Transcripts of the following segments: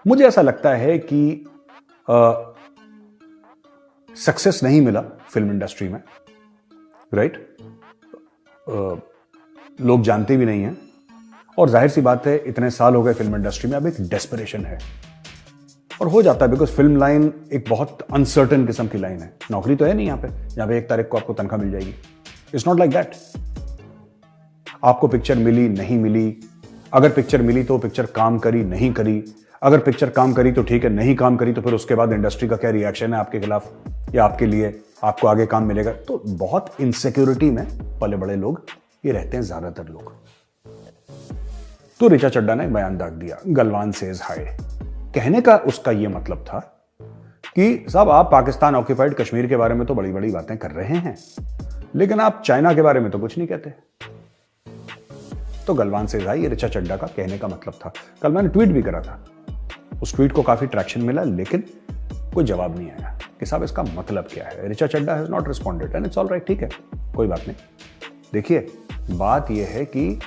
मुझे ऐसा लगता है कि सक्सेस नहीं मिला फिल्म इंडस्ट्री में, राइट? लोग जानते भी नहीं हैं, और जाहिर सी बात है इतने साल हो गए फिल्म इंडस्ट्री में, अब एक डेस्परेशन है और हो जाता है, बिकॉज फिल्म लाइन एक बहुत अनसर्टेन किस्म की लाइन है। नौकरी तो है नहीं यहाँ पे 1 तारीख को आपको तनख्वाह मिल जाएगी। It's not like that. आपको पिक्चर मिली नहीं मिली, अगर पिक्चर मिली तो पिक्चर काम करी नहीं करी, अगर पिक्चर काम करी तो ठीक है, नहीं काम करी तो फिर उसके बाद इंडस्ट्री का क्या रिएक्शन है आपके खिलाफ या आपके लिए, आपको आगे काम मिलेगा। तो बहुत इनसिक्योरिटी में पले बड़े लोग ये रहते हैं, ज्यादातर लोग। तो ऋचा चड्ढा ने बयान दाग दिया, गलवान सेज हाय। कहने का उसका यह मतलब था कि साहब आप पाकिस्तान ऑक्यूपाइड कश्मीर के बारे में तो बड़ी बड़ी बातें कर रहे हैं, लेकिन आप चाइना के बारे में तो कुछ नहीं कहते। तो गलवान सेज हाय ये ऋचा चड्ढा का कहने का मतलब था। कल मैंने ट्वीट भी करा था, उस ट्वीट को काफी ट्रैक्शन मिला, लेकिन कोई जवाब नहीं आया कि साहब इसका मतलब क्या है। Richa Chadha has not responded and it's all right, ठीक है, कोई बात नहीं। देखिए, बात यह है कि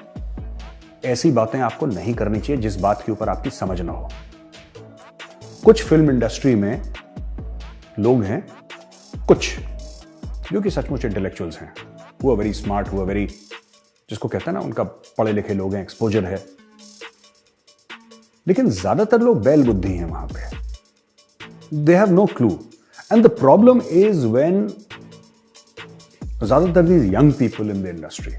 ऐसी बातें आपको नहीं करनी चाहिए जिस बात के ऊपर आपकी समझ ना हो। कुछ फिल्म इंडस्ट्री में लोग हैं, कुछ जो कि सचमुच इंटेलेक्चुअल्स हैं, वो वेरी स्मार्ट, वो वेरी, जिसको कहते हैं ना, उनका पढ़े लिखे लोग हैं, एक्सपोजर है, लेकिन ज्यादातर लोग बैल बुद्धि हैं वहां पे। They have no clue and the problem is when ज्यादातर these young people in the industry,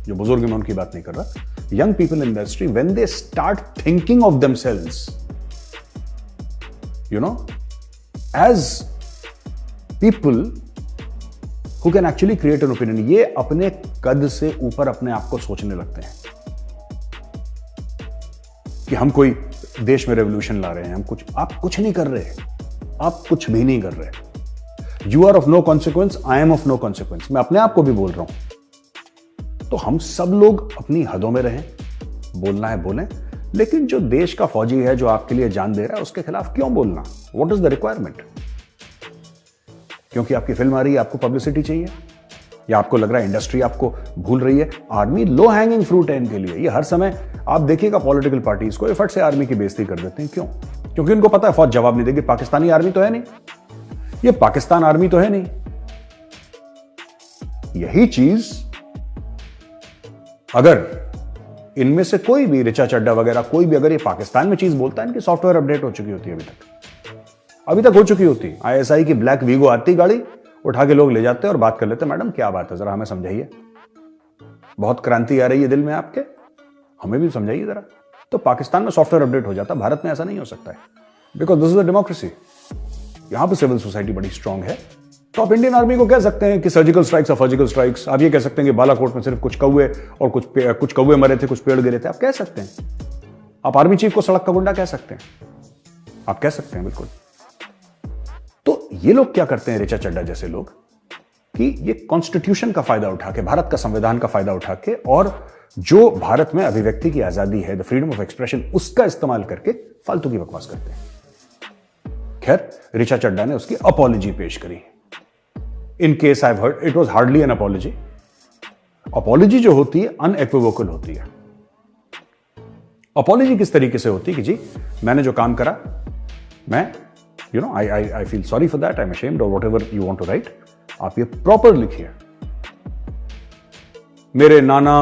जो बुजुर्ग मैं उनकी बात नहीं कर रहा, young people in the industry, when they start thinking of themselves, you know, as people who can actually create an opinion, ये अपने कद से ऊपर अपने आप को सोचने लगते हैं कि हम कोई देश में रेवोल्यूशन ला रहे हैं, हम कुछ, आप कुछ नहीं कर रहे, आप कुछ भी नहीं कर रहे। You are of no consequence, I am of no consequence। मैं अपने आप को भी बोल रहा हूं। तो हम सब लोग अपनी हदों में रहें, बोलना है बोलें, लेकिन जो देश का फौजी है, जो आपके लिए जान दे रहा है, उसके खिलाफ क्यों बोलना? What is the requirement? क्योंकि आपकी फिल्म आ रही है, आपको पब्लिसिटी चाहिए, या आपको लग रहा है इंडस्ट्री आपको भूल रही है? आर्मी लो हैंगिंग फ्रूट है इनके लिए। ये हर समय आप देखिएगा पॉलिटिकल पार्टीज को एफर्ट से आर्मी की बेइज्जती कर देते हैं। क्यों? क्योंकि उनको पता है फौज जवाब नहीं देगी। पाकिस्तानी आर्मी तो है नहीं, ये पाकिस्तान आर्मी तो है नहीं। यही चीज अगर इनमें से कोई भी, ऋचा चड्ढा वगैरह कोई भी, अगर ये पाकिस्तान में चीज बोलता है, इनकी सॉफ्टवेयर अपडेट हो चुकी होती है, अभी तक हो चुकी होती। आईएसआई की ब्लैक वीगो आती, गाड़ी उठा के लोग ले जाते और बात कर लेते, मैडम क्या बात है, जरा हमें समझाइए, बहुत क्रांति आ रही है दिल में आपके, हमें भी समझाइए जरा। तो पाकिस्तान में सॉफ्टवेयर अपडेट हो जाता, भारत में ऐसा नहीं हो सकता है, because this is a democracy. यहां पर सिविल सोसाइटी बड़ी स्ट्रांग है। तो आप इंडियन आर्मी को कह सकते हैं कि सर्जिकल स्ट्राइक्स और सर्जिकल स्ट्राइक्स, आप ये कह सकते हैं कि बालाकोट में सिर्फ कुछ कौवे और कुछ कौवे मरे थे, कुछ पेड़ गिरे थे, आप कह सकते हैं। आप आर्मी चीफ को सड़क का गुंडा कह सकते हैं, आप कह सकते हैं, बिल्कुल। तो ये लोग क्या करते हैं, ऋचा चड्ढा जैसे लोग, कि ये कॉन्स्टिट्यूशन का फायदा उठा के, भारत का संविधान का फायदा उठा के, और जो भारत में अभिव्यक्ति की आजादी है, द फ्रीडम ऑफ एक्सप्रेशन, उसका इस्तेमाल करके फालतू की बकवास करते हैं। खैर, ऋचा चड्ढा ने उसकी अपॉलॉजी पेश करी। In case I've heard, it was hardly an apology. Apology जो होती है unequivocal होती है। Apology किस तरीके से होती है कि जी मैंने जो काम करा, मैं I feel sorry for that, I'm ashamed, or whatever you want to write, आप ये प्रॉपर लिखिए। मेरे नाना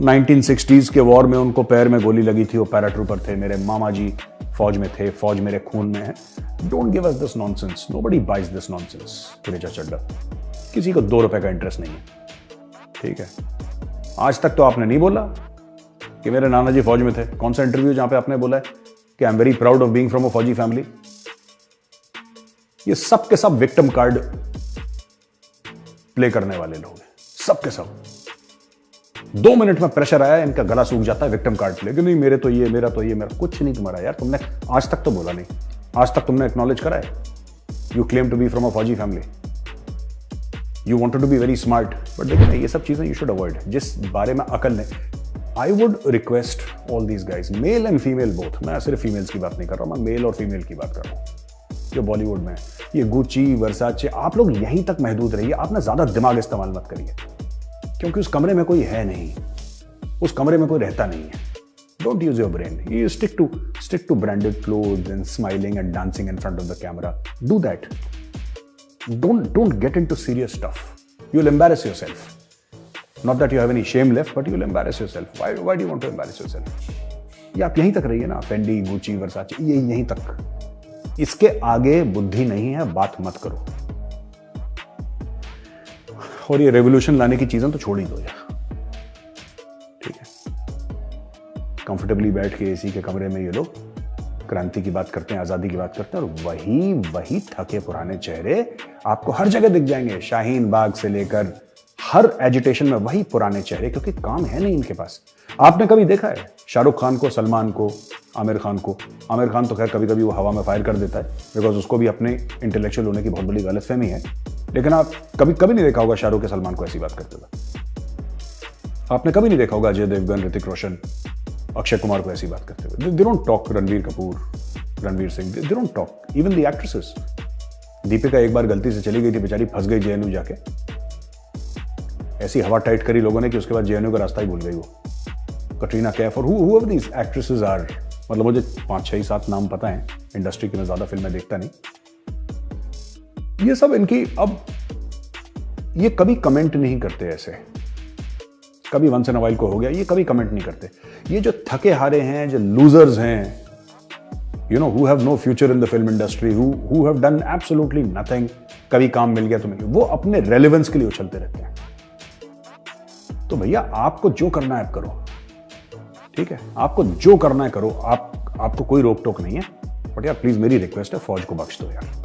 1960s के वॉर में उनको पैर में गोली लगी थी, वो पैराट्रूपर थे, मेरे मामा जी फौज में थे, फौज मेरे खून में है। Don't give us this nonsense, nobody buys this nonsense. Richa Chadha, किसी को 2 रुपए का इंटरेस्ट नहीं है, ठीक है। आज तक तो आपने नहीं बोला कि मेरे नाना जी फौज में थे। कौन सा इंटरव्यू जहां पे आपने बोला है कि I am very proud of being from a fauji family? ये सब के सब विक्टिम कार्ड प्ले करने वाले लोग हैं, सब के सब। 2 मिनट में प्रेशर आया, इनका गला सूख जाता है विक्टिम कार्ड प्ले, कि नहीं मेरे तो ये, मेरा तो ये, मेरा कुछ नहीं तुम्हारा। यार तुमने आज तक तो बोला नहीं, आज तक तुमने एक्नॉलेज करा है you claim to be from a fauji family, you wanted to be very smart, but देखिए ये सब चीजें यू शुड अवॉइड, जिस बारे में अकल नहीं। I would request all these guys, male and female both, मैं सिर्फ फीमेल्स की बात नहीं कर रहा हूं, मैं मेल और फीमेल की बात कर रहा हूं जो बॉलीवुड में, ये गुच्ची वर्साचे, आप लोग यहीं तक महदूद रहिए, आप ना ज्यादा दिमाग इस्तेमाल मत करिए, क्योंकि उस कमरे में कोई है नहीं, उस कमरे में कोई रहता नहीं है। Don't use your brain. You stick to branded clothes and smiling and dancing in front of the camera. Do that. Don't get into serious stuff. You'll embarrass yourself. Not that you have any shame left, but you'll embarrass yourself. Why do you want to embarrass yourself? ये आप यहीं तक रहिए ना, Fendi, Gucci, Versace, यहीं तक. इसके आगे बुद्धि नहीं है, बात मत करो. और ये रेवोल्यूशन लाने की चीजें तो छोड़ ही दो यार. ठीक है, कंफर्टेबली बैठ के एसी के कमरे में ये लोग क्रांति की बात करते हैं, आजादी की बात करते हैं, और वही थके पुराने चेहरे आपको हर जगह दिख जाएंगे. शाहीन बाग से लेकर हर एजिटेशन में वही पुराने चेहरे, क्योंकि काम है नहीं इनके पास. आपने कभी देखा है शाहरुख खान को, सलमान को, आमिर खान को? आमिर खान तो खैर कभी कभी वो हवा में फायर कर देता है, बिकॉज उसको भी अपने इंटेलेक्चुअल होने की बहुत बड़ी गलतफहमी है. लेकिन आप कभी नहीं देखा होगा शाहरुख के सलमान को ऐसी बात करते हुए. आपने कभी नहीं देखा होगा अजय देवगन, ऋतिक रोशन, अक्षय कुमार को ऐसी बात करते हुए. They don't talk. Ranveer Kapoor, Ranveer Singh, they don't talk. Even the actresses. Deepika एक बार गलती से चली गई थी, बेचारी फंस गई जेएनयू जाके. ऐसी हवा टाइट करी लोगों ने कि उसके बाद जेएनयू का रास्ता ही भूल गई वो. कटरीना कैफ और whoever these actresses are, मतलब मुझे 5, 6, 7 नाम पता है इंडस्ट्री की. मैं ज्यादा फिल्में देखता नहीं. ये सब इनकी, अब ये कभी कमेंट नहीं करते ऐसे. कभी वंस इन अ वाइल को हो गया, ये कभी कमेंट नहीं करते. ये जो थके हारे हैं, जो लूजर्स हैं, you know, who have no future in the film industry, who have done absolutely nothing, कभी काम मिल गया तो मिल गया, वो अपने रेलेवेंस के लिए उछलते रहते हैं. तो भैया आपको जो करना है आप करो. ठीक है, आपको जो करना है करो. आपको कोई रोक टोक नहीं है. बट यार प्लीज मेरी रिक्वेस्ट है, फौज को बख्श दो यार.